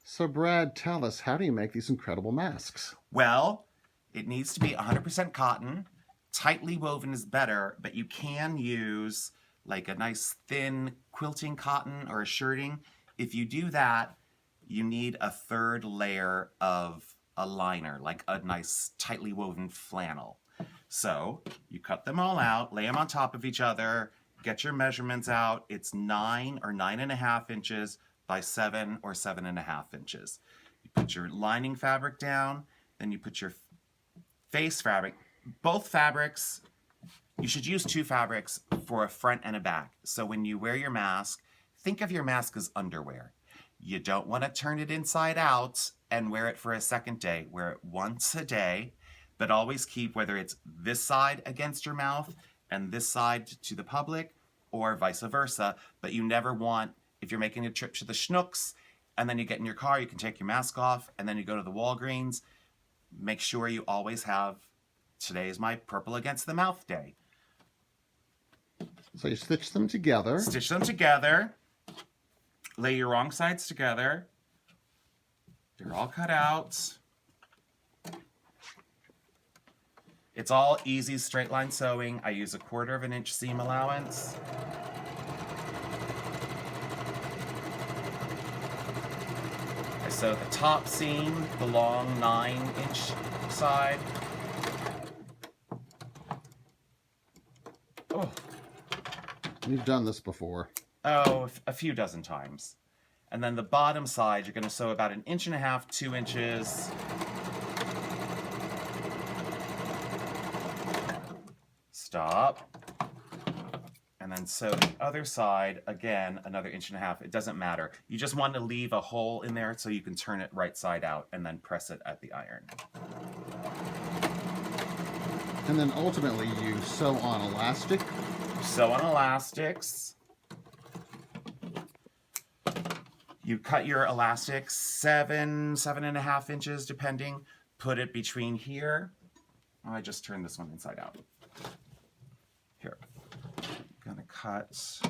So, Brad, tell us, how do you make these incredible masks? Well, it needs to be 100% cotton. Tightly woven is better, but you can use like a nice thin quilting cotton or a shirting. If you do that, you need a third layer of a liner, like a nice tightly woven flannel. So you cut them all out, lay them on top of each other, get your measurements out. It's 9 or 9.5 inches by 7 or 7.5 inches. You put your lining fabric down, then you put your face fabric. Both fabrics, you should use two fabrics for a front and a back. So when you wear your mask, think of your mask as underwear. You don't want to turn it inside out and wear it for a second day. Wear it once a day, but always keep whether it's this side against your mouth and this side to the public or vice versa. But you never want, if you're making a trip to the Schnucks and then you get in your car, you can take your mask off and then you go to the Walgreens. Make sure you always have, today is my purple against the mouth day. So you stitch them together. Stitch them together. Lay your wrong sides together. They're all cut out. It's all easy straight line sewing. I use a 1/4 inch seam allowance. I sew the top seam, the long 9-inch side. Oh. You've done this before. Oh, a few dozen times. And then the bottom side, you're going to sew about 1.5 inches, 2 inches. Stop. And then sew the other side, again, another 1.5 inches. It doesn't matter. You just want to leave a hole in there so you can turn it right side out and then press it at the iron. And then ultimately you sew on elastic. Sew on elastics. You cut your elastic 7.5 inches, depending. Put it between here. Oh, I just turned this one inside out. Here. I'm gonna cut 7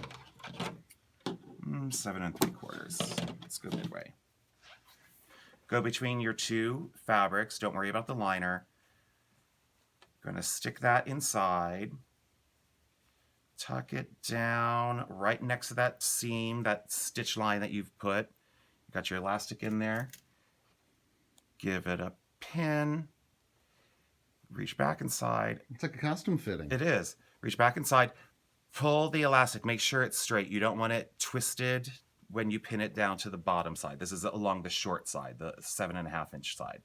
3/4. Let's go midway. Go between your two fabrics. Don't worry about the liner. Gonna stick that inside. Tuck it down right next to that seam, that stitch line that you've put. You got your elastic in there. Give it a pin. Reach back inside. It's like a costume fitting. It is. Reach back inside. Pull the elastic. Make sure it's straight. You don't want it twisted when you pin it down to the bottom side. This is along the short side, the 7.5 inch side.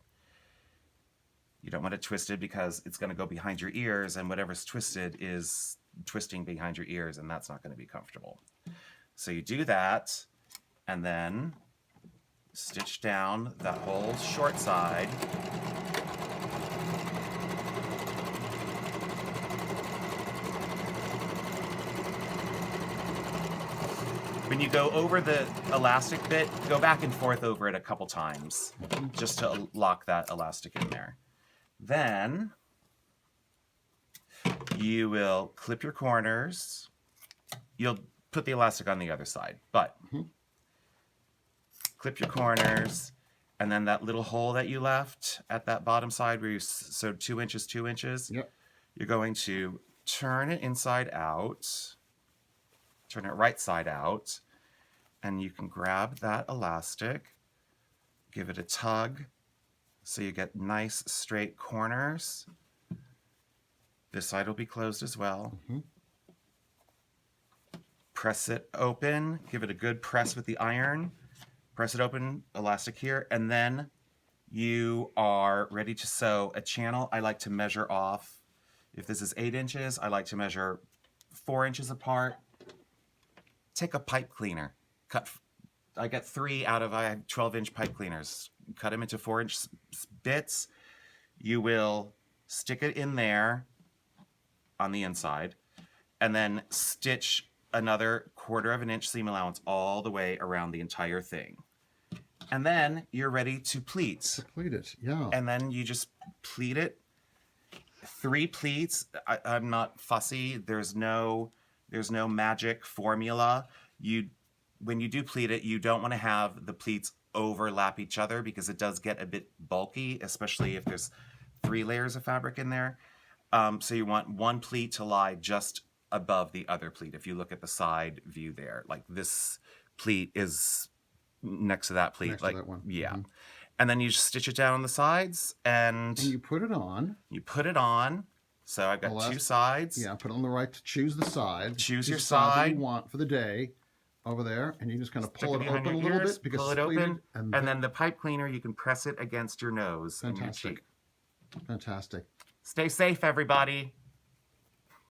You don't want it twisted because it's going to go behind your ears, and whatever's twisted is twisting behind your ears, and that's not going to be comfortable. So you do that, and then stitch down that whole short side. When you go over the elastic bit, go back and forth over it a couple times just to lock that elastic in there. Then you will clip your corners. You'll put the elastic on the other side, but clip your corners, and then that little hole that you left at that bottom side where you sewed 2 inches, 2 inches, Yep. You're going to turn it inside out, turn it right side out, and you can grab that elastic, give it a tug, so you get nice straight corners. This side will be closed as well. Press it open, give it a good press with the iron. Press it open, elastic here, and then you are ready to sew a channel. I like to measure off. If this is 8 inches, I like to measure 4 inches apart. Take a pipe cleaner. I get 3 out of, I have 12-inch pipe cleaners. Cut them into 4-inch bits. You will stick it in there on the inside, and then stitch another 1/4 inch seam allowance all the way around the entire thing. And then you're ready to pleat. Pleat it, yeah. And then you just pleat it. 3 pleats. I'm not fussy. There's no magic formula. When you do pleat it, you don't want to have the pleats overlap each other because it does get a bit bulky, especially if there's 3 layers of fabric in there. So you want one pleat to lie just above the other pleat. If you look at the side view there, like this pleat is next to that pleat. Next like to that one. Yeah. And then you just stitch it down on the sides and you put it on. So I've got 2 sides. Yeah, put on the right to choose the side. Choose your the side that you want for the day over there, and you just kind of pull it behind open a your little ears, bit because pull it it's pleated, open, and then the pipe cleaner, you can press it against your nose and your cheek. Fantastic. Stay safe, everybody.